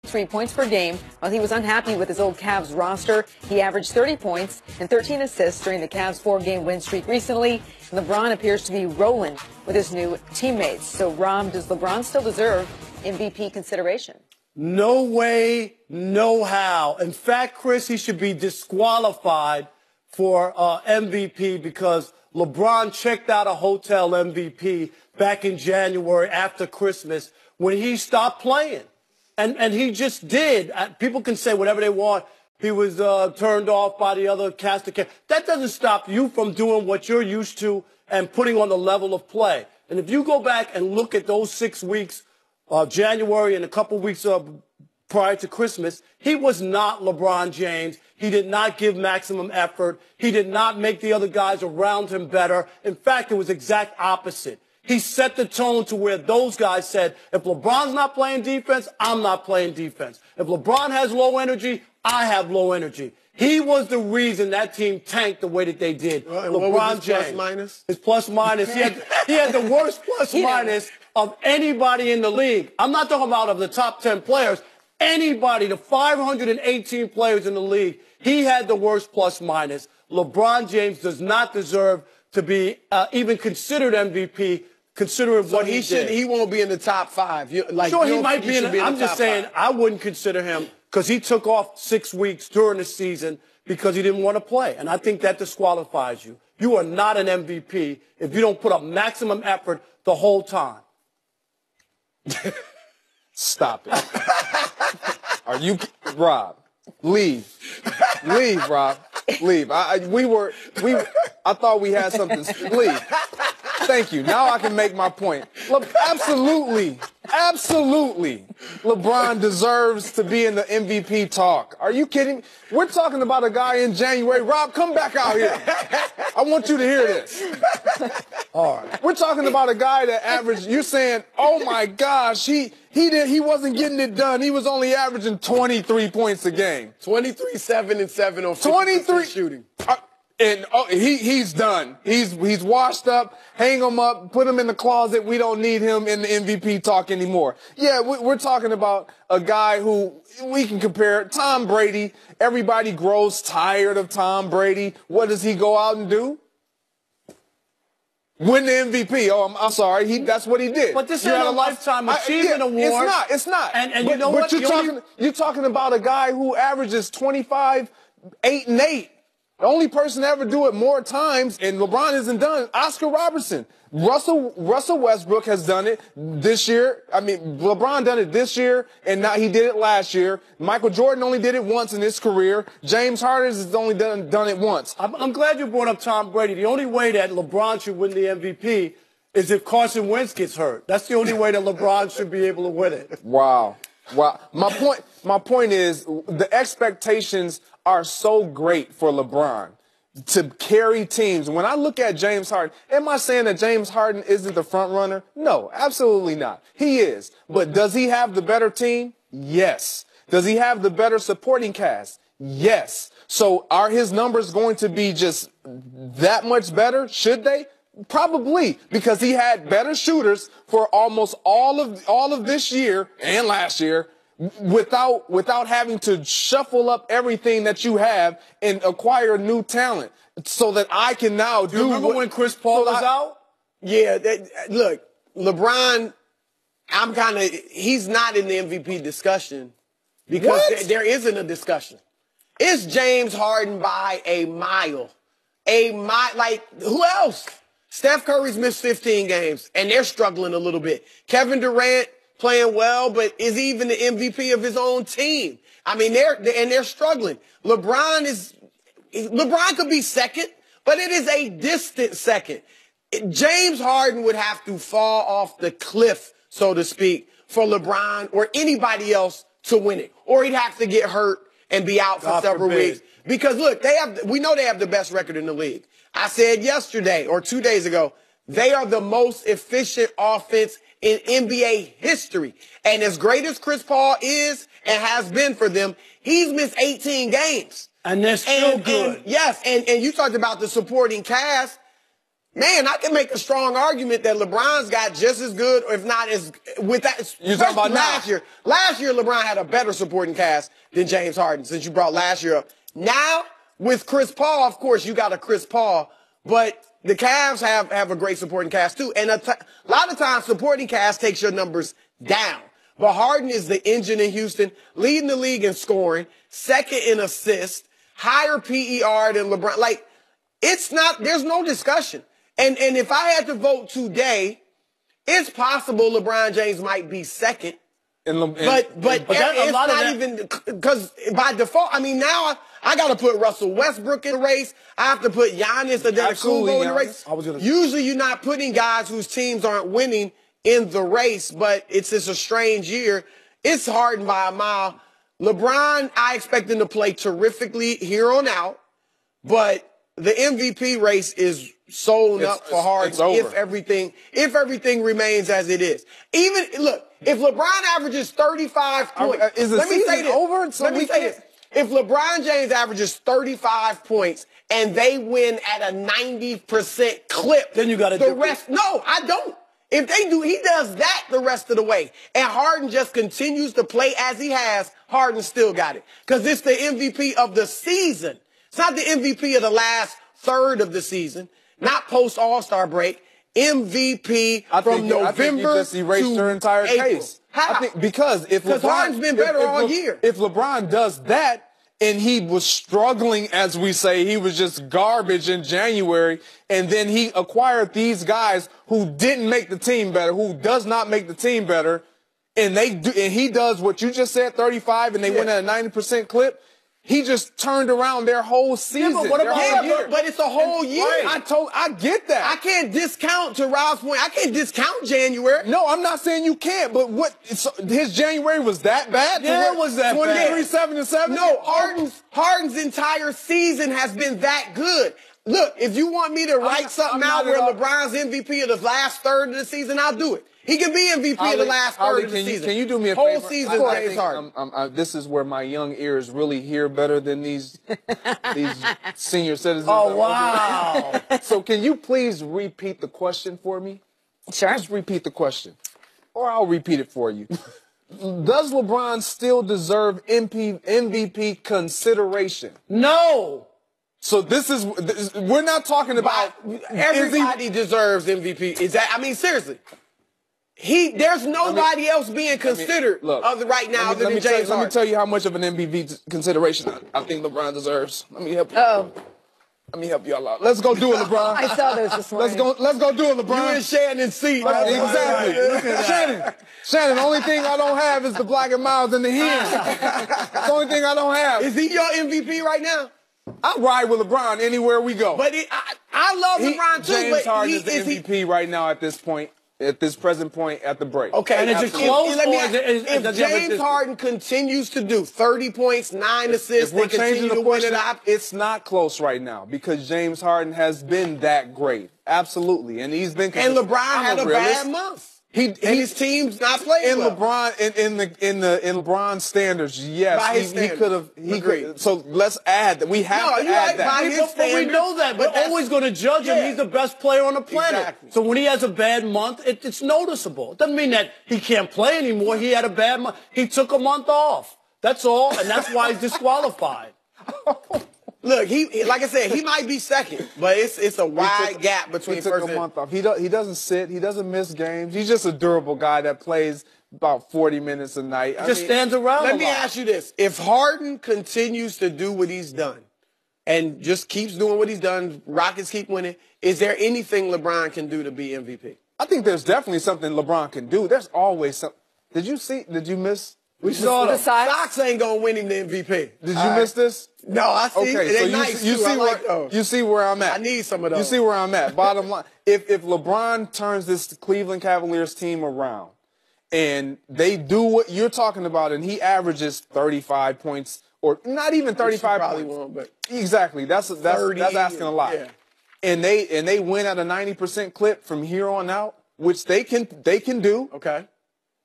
3 points per game. While he was unhappy with his old Cavs roster, he averaged 30 points and 13 assists during the Cavs' 4-game win streak recently. LeBron appears to be rolling with his new teammates. So, Rob, does LeBron still deserve MVP consideration? No way, no how. In fact, Chris, he should be disqualified for MVP because LeBron checked out a hotel MVP back in January after Christmas when he stopped playing. And he just did. People can say whatever they want. He was turned off by the other cast of characters. That doesn't stop you from doing what you're used to and putting on the level of play. And if you go back and look at those 6 weeks, January and a couple weeks prior to Christmas, he was not LeBron James. He did not give maximum effort. He did not make the other guys around him better. In fact, it was exact opposite. He set the tone to where those guys said, if LeBron's not playing defense, I'm not playing defense. If LeBron has low energy, I have low energy. He was the reason that team tanked the way that they did. LeBron James. Plus minus? His plus minus. He had the worst plus minus of anybody in the league. I'm not talking about of the top 10 players. Anybody, the 518 players in the league, he had the worst plus minus. LeBron James does not deserve to be even considered MVP, considering what he did. He won't be in the top 5. Sure, he might be in the I'm just saying, 5. I wouldn't consider him because he took off 6 weeks during the season because he didn't want to play. And I think that disqualifies you. You are not an MVP if you don't put up maximum effort the whole time. Stop it. Are you, Rob? Leave. Leave, Rob. Leave. I thought we had something. Leave. Thank you. Now I can make my point. Absolutely. LeBron deserves to be in the MVP talk. Are you kidding? We're talking about a guy in January. Rob, come back out here. I want you to hear this. All right. We're talking about a guy that averaged, you're saying, oh my gosh, he wasn't getting it done. He was only averaging 23 points a game. 23, 7, and 7 on 23 shooting. He's done. He's washed up. Hang him up. Put him in the closet. We don't need him in the MVP talk anymore. Yeah, we're talking about a guy who we can compare. Tom Brady. Everybody grows tired of Tom Brady. What does he go out and do? Win the MVP. Oh, I'm sorry. That's what he did. But this ain't a lifetime achievement award. It's not. And you know what? You're talking about a guy who averages 25, 8, and 8. The only person to ever do it more times, and LeBron isn't done, Oscar Robertson. Russell Westbrook has done it this year. I mean, LeBron done it this year, and now he did it last year. Michael Jordan only did it once in his career. James Harden has only done it once. I'm glad you brought up Tom Brady. The only way that LeBron should win the MVP is if Carson Wentz gets hurt. That's the only way that LeBron should be able to win it. Wow. My point is the expectations are so great for LeBron to carry teams. When I look at James Harden, am I saying that James Harden isn't the front runner? No, absolutely not. He is. But does he have the better team? Yes. Does he have the better supporting cast? Yes. So are his numbers going to be just that much better? Should they? Probably, because he had better shooters for almost all of this year and last year without having to shuffle up everything that you have and acquire new talent so that I can now do. Remember when Chris Paul was out? Yeah, look, LeBron, he's not in the MVP discussion because there isn't a discussion. It's James Harden by a mile. Like, who else? Steph Curry's missed 15 games, and they're struggling a little bit. Kevin Durant playing well, but is even the MVP of his own team. I mean, they're struggling. LeBron could be second, but it is a distant second. James Harden would have to fall off the cliff, so to speak, for LeBron or anybody else to win it. Or he'd have to get hurt and be out for several weeks. Because, look, we know they have the best record in the league. I said yesterday or 2 days ago, they are the most efficient offense in NBA history. And as great as Chris Paul is and has been for them, he's missed 18 games. And they're still good. Yes, and you talked about the supporting cast. Man, I can make a strong argument that LeBron's got just as good, or if not as with that. You're talking about last now. year. Last year, LeBron had a better supporting cast than James Harden. Since you brought last year up, now with Chris Paul, of course, you got a Chris Paul, but the Cavs have a great supporting cast too. And a lot of times, supporting cast takes your numbers down. But Harden is the engine in Houston, leading the league in scoring, second in assists, higher PER than LeBron. Like, it's not. There's no discussion. And if I had to vote today, it's possible LeBron James might be second. But it's not even because by default. I mean, now I got to put Russell Westbrook in the race. I have to put Giannis Antetokounmpo in the race. Usually, you're not putting guys whose teams aren't winning in the race, but it's just a strange year. It's Harden by a mile. LeBron, I expect him to play terrifically here on out, but the MVP race is sold up for Harden if everything remains as it is. Even look, if LeBron averages 35 points, let me say this. If LeBron James averages 35 points and they win at a 90% clip, then you got to the rest. No, I don't. If they do, he does that the rest of the way. And Harden just continues to play as he has. Harden still got it. Because it's the MVP of the season. It's not the MVP of the last third of the season. Not post All-Star break. MVP from November I think you just erased your entire case. How? Because Harden's been better all year. If LeBron does that, and he was struggling, as we say, he was just garbage in January, and then he acquired these guys who didn't make the team better, who does not make the team better, and he does what you just said, 35, and they win at a 90% clip. He just turned around their whole season. Yeah, but what about but it's a whole year. I get that. I can't discount, to Rob's point, I can't discount January. No, I'm not saying you can't, but his January was that bad? Yeah, it was that bad. 23-7-7? No, Harden's entire season has been that good. Look, if you want me to write something out where LeBron's MVP of the last third of the season, I'll do it. He can be MVP of the last third of the season. Can you do me a favor? Whole season, James Harden. This is where my young ears really hear better than these senior citizens. Oh, wow. So can you please repeat the question for me? Sure. Just repeat the question. Or I'll repeat it for you. Does LeBron still deserve MVP consideration? No. So we're not talking about everybody deserves MVP. I mean, seriously. There's nobody else being considered right now other than James Harden. Let me tell you how much of an MVP consideration I think LeBron deserves. Let me help you. Let me help you all out. Let's go do it, LeBron. I saw those this morning. Let's go do it, LeBron. You and Shannon's seat. Exactly. Shannon, the only thing I don't have is the black and miles and the hens. That's the only thing I don't have. Is he your MVP right now? I ride with LeBron anywhere we go. But I love LeBron too. James Harden is the MVP right now at this point. At this present point at the break. Okay, and is it close? If James Harden continues to do 30 points, 9 assists, if we're changing the question, it's not close right now because James Harden has been that great. Absolutely. And he's been And LeBron had a bad month. His team's not playing well. LeBron in LeBron standards, yes, he could have. So let's add that. We have to add that. But we know that. We're always going to judge him. He's the best player on the planet. Exactly. So when he has a bad month, it's noticeable. It doesn't mean that he can't play anymore. He had a bad month. He took a month off. That's all, and that's why he's disqualified. Look, like I said, he might be second, but it's a wide gap between first and... He took a month off. He doesn't sit. He doesn't miss games. He's just a durable guy that plays about 40 minutes a night. Just stands around Let me ask you this. If Harden continues to do what he's done and just keeps doing what he's done, Rockets keep winning, is there anything LeBron can do to be MVP? I think there's definitely something LeBron can do. There's always something. Did you miss? We saw the Sox ain't gonna win him the MVP. Did you miss this? No, I see. Okay, so you see where I'm at. I need some of those. You see where I'm at. Bottom line, if LeBron turns this Cleveland Cavaliers team around and they do what you're talking about and he averages 35 points or not even 35 probably points. won't, but exactly. That's asking a lot. Yeah. And they win at a 90% clip from here on out, which they can do. Okay.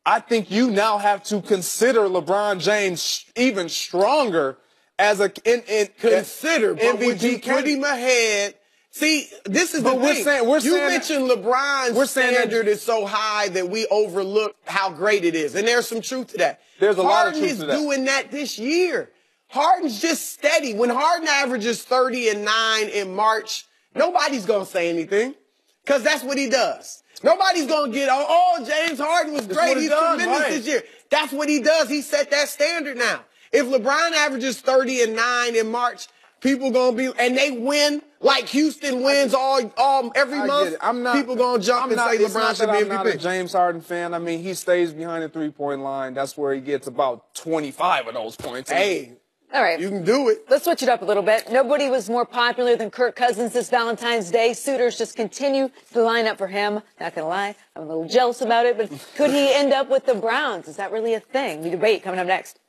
I think you now have to consider LeBron James even stronger as a consider MVP would you put him ahead See, this is the thing. You mentioned LeBron's standard is so high that we overlook how great it is. And there's some truth to that. There's a lot of truth to that. Harden is doing that this year. Harden's just steady. When Harden averages 30 and 9 in March, nobody's going to say anything because that's what he does. Nobody's going to get, oh, James Harden was great. He's tremendous this year. That's what he does. He set that standard now. If LeBron averages 30 and 9 in March, people going to be, and they win like Houston wins every month. People going to jump and say LeBron should be MVP. I'm not a James Harden fan. I mean, he stays behind the three-point line. That's where he gets about 25 of those points. Hey. All right. You can do it. Let's switch it up a little bit. Nobody was more popular than Kirk Cousins this Valentine's Day. Suitors just continue to line up for him. Not going to lie, I'm a little jealous about it, but could he end up with the Browns? Is that really a thing? We debate coming up next.